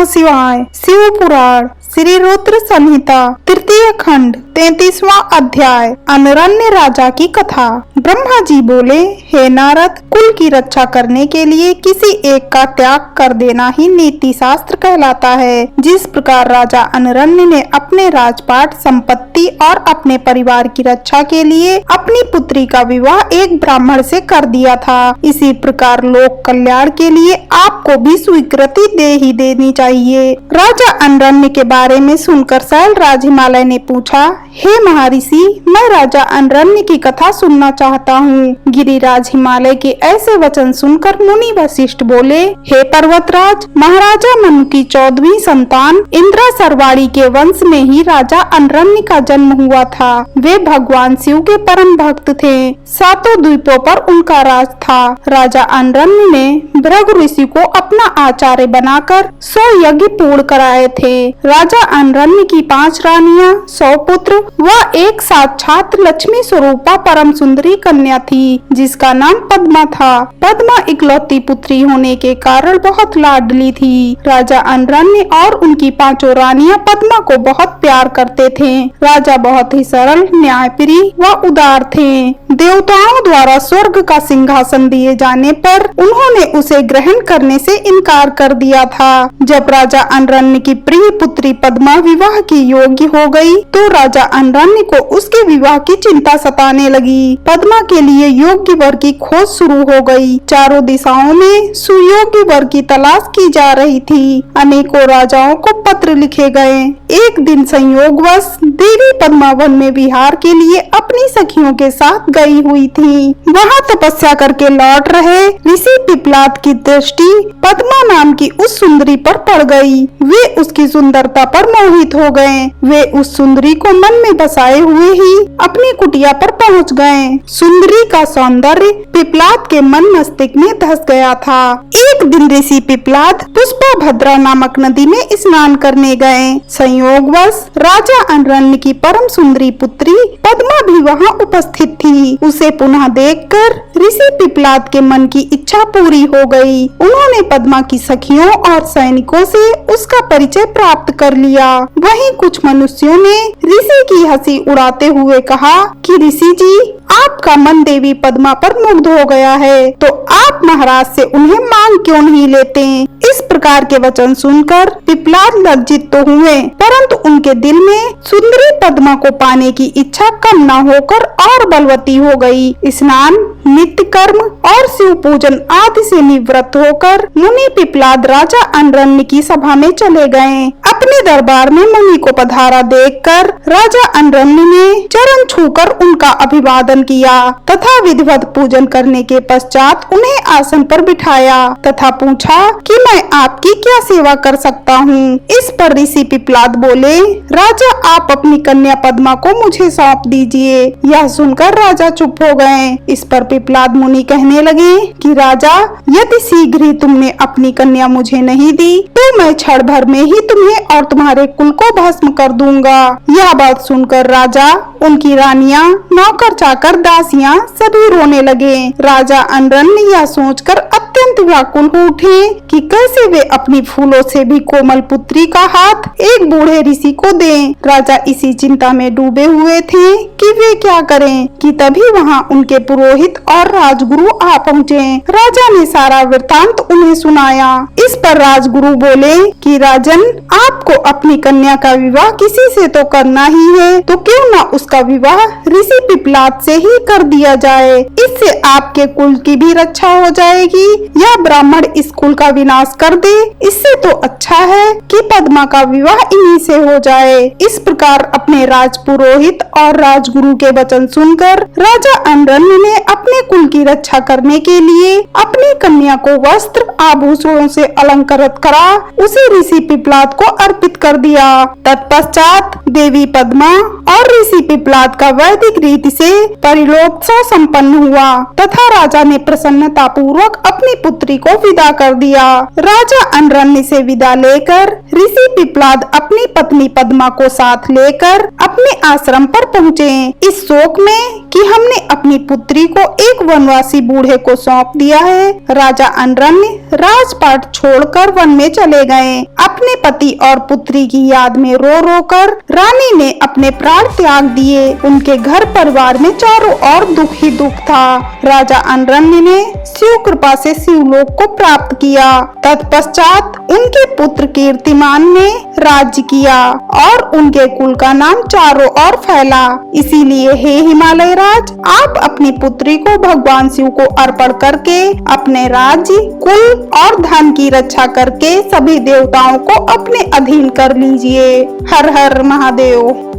नमः शिवाय। शिव पुराण श्री रुद्र संहिता तृतीय खंड 33वां अध्याय अनरण्य राजा की कथा। ब्रह्मा जी बोले, हे नारद, कुल की रक्षा करने के लिए किसी एक का त्याग कर देना ही नीति शास्त्र कहलाता है। जिस प्रकार राजा अनरण्य ने अपने राजपाट, संपत्ति और अपने परिवार की रक्षा के लिए अपनी पुत्री का विवाह एक ब्राह्मण से कर दिया था, इसी प्रकार लोक कल्याण के लिए आपको भी स्वीकृति दे ही देनी चाहिए। राजा अनरण्य के बारे में सुनकर शैलराज हिमालय ने पूछा, हे महर्षि, मैं राजा अनरण्य की कथा सुनना चाहता हूँ। गिरिराज हिमालय के ऐसे वचन सुनकर मुनि वशिष्ठ बोले, हे पर्वतराज, महाराजा मनु की 14वीं संतान इंद्रा सरवाड़ी के वंश में ही राजा अनरण्य का जन्म हुआ था। वे भगवान शिव के परम भक्त थे। 7 द्वीपों पर उनका राज था। राजा अनरण्य ने भृगु ऋषि को अपना आचार्य बनाकर 100 यज्ञ पूर्ण कराए थे। राजा अनरण्य की 5 रानियां, 100 पुत्र व एक साक्षात लक्ष्मी स्वरूपा परम सुंदरी कन्या थी, जिसका नाम पद्मा था। पद्मा इकलौती पुत्री होने के कारण बहुत लाडली थी। राजा अनरण्य और उनकी 5 रानियां पद्मा को बहुत प्यार करते थे। राजा बहुत ही सरल, न्यायप्रिय व उदार थे। देवताओं द्वारा स्वर्ग का सिंहासन दिए जाने पर उन्होंने उसे ग्रहण करने से इनकार कर दिया था। जब राजा अनरण्य की प्रिय पुत्री पद्मा विवाह की योग्य हो गई, तो राजा अनरण्य को उसके विवाह की चिंता सताने लगी। पद्मा के लिए योग्य वर की खोज शुरू हो गई। चारों दिशाओं में सुयोग्य वर की तलाश की जा रही थी। अनेकों राजाओं को पत्र लिखे गए। एक दिन संयोगवश देवी पद्मा वन में विहार के लिए अपनी सखियों के साथ गई हुई थी। वहाँ तपस्या करके लौट रहे ऋषि पिपलाद की दृष्टि पद्मा नाम की उस सुंदरी पर पड़ गई। वे उसकी सुंदरता पर मोहित हो गए। वे उस सुंदरी को मन में बसाए हुए ही अपनी कुटिया पर पहुँच गए। सुंदरी का सौंदर्य पिपलाद के मन मस्तिष्क में धस गया था। एक दिन ऋषि पिपलाद पुष्पा भद्रा नामक नदी में स्नान करने गए। संयोगवश राजा अनरण्य की परम सुंदरी पुत्री पद्मा भी वहाँ उपस्थित थी। उसे पुनः देखकर ऋषि पिपलाद के मन की इच्छा पूरी हो गई। उन्होंने पद्मा की सखियों और सैनिकों से उसका परिचय प्राप्त कर लिया। वहीं कुछ मनुष्यों ने ऋषि की हंसी उड़ाते हुए कहा कि ऋषि जी, आपका मन देवी पद्मा पर मुग्ध हो गया है, तो आप महाराज से उन्हें मांग क्यों नहीं लेते? इस प्रकार के वचन सुनकर पिपलाद लज्जित तो हुए, परंतु उनके दिल में सुंदरी पद्मा को पाने की इच्छा कम न होकर और बलवती हो गई। स्नान, नित्य कर्म और शिव पूजन आदि से निवृत्त होकर मुनि पिपलाद राजा अनरण्य की सभा में चले गए। अपने दरबार में मुनि को पधारा देखकर राजा अनरण्य ने चरण छूकर उनका अभिवादन किया तथा विधिवत पूजन करने के पश्चात उन्हें आसन पर बिठाया तथा पूछा कि मैं आपकी क्या सेवा कर सकता हूँ। इस पर ऋषि पिपलाद बोले, राजा, आप अपनी कन्या पद्मा को मुझे सौंप दीजिए। यह सुनकर राजा चुप हो गए। इस पर पिपलाद मुनि कहने लगे कि राजा, यदि शीघ्र ही तुमने अपनी कन्या मुझे नहीं दी, तो मैं क्षण भर में ही तुम्हें और तुम्हारे कुल को भस्म कर दूंगा। यह बात सुनकर राजा, उनकी रानियां, नौकर चाकर, दासियां सभी रोने लगे। राजा अनरण्य यह सोचकर अत्यंत व्याकुल हो उठे कि कैसे वे अपनी फूलों से भी कोमल पुत्री का हाथ एक बूढ़े ऋषि को दें। राजा इसी चिंता में डूबे हुए थे कि वे क्या करें कि तभी वहाँ उनके पुरोहित और राजगुरु आ पहुँचे। राजा ने सारा वृत्तांत उन्हें सुनाया। इस पर राजगुरु बोले कि राजन, आपको अपनी कन्या का विवाह किसी से तो करना ही है, तो क्यों न उसका विवाह ऋषि पिपलाद से ही कर दिया जाए। इससे आपके कुल की भी रक्षा हो जाएगी। यह ब्राह्मण इस कुल का विनाश कर दे, इससे तो अच्छा है कि पद्मा का विवाह इन्हीं से हो जाए। इस प्रकार अपने राजपुरोहित और राजगुरु के वचन सुनकर राजा अनरण्य ने अपने कुल की रक्षा करने के लिए अपनी कन्या को वस्त्र आभूषणों से अलंकृत करा उसे ऋषि पिपलाद को अर्पित कर दिया। तत्पश्चात देवी पद्मा और ऋषि पिपलाद का वैदिक रीति से परिलोकोत्सव संपन्न हुआ तथा राजा ने प्रसन्नता पूर्वक अपनी पुत्री को विदा कर दिया। राजा अनरण्य से विदा लेकर ऋषि पिप्लाद अपनी पत्नी पद्मा को साथ लेकर अपने आश्रम पर पहुँचे। इस शोक में कि हमने अपनी पुत्री को एक वनवासी बूढ़े को सौंप दिया है, राजा अनरण्य राजपाट छोड़कर वन में चले गए। अपने पति और पुत्री की याद में रो रो कर रानी ने अपने प्राण त्याग दिए। उनके घर परिवार में चारों ओर दुख ही दुख था। राजा अनरण्य ने शिव कृपा से शिवलोक को प्राप्त किया। तत्पश्चात उनके पुत्र कीर्तिमान ने राज्य किया और उनके कुल का नाम चारों ओर फैला। इसीलिए हे हिमालय राज, आप अपनी पुत्री को भगवान शिव को अर्पण करके अपने राज्य, कुल और धन की रक्षा करके सभी देवताओं को अपने अधीन कर लीजिए। हर हर महादेव।